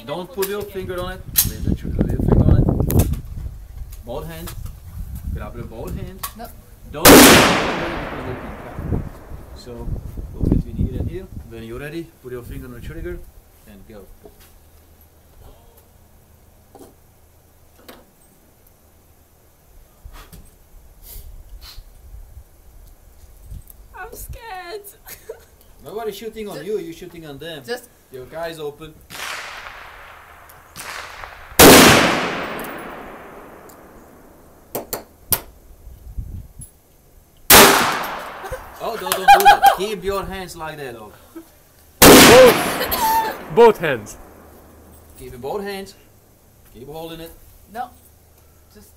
Don't put your finger on it. Leave the finger on it. Both hands. Grab it with both hands. No. Don't put your finger because they can cut. So go between here and here. When you're ready, put your finger on the trigger and go. I'm scared. Nobody's shooting on you, you're shooting on them. Just Your eyes open. Oh, don't do that. Keep your hands like that, though. Both hands. Keep in both hands. Keep holding it. no. Just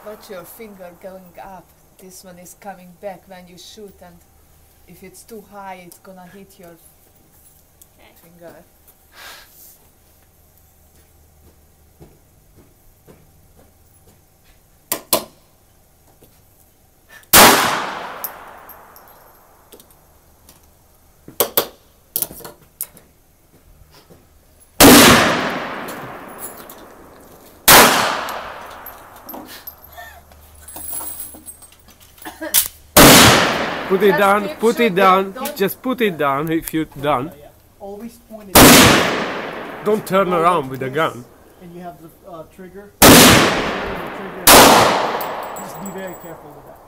watch your finger going up. This one is coming back when you shoot, and if it's too high, it's gonna hit your finger. Put it down, keep put it shooting. down, Don't- just put it down if you're done. Always point it Don't turn around with the gun. and you have the trigger. Just be very careful with that.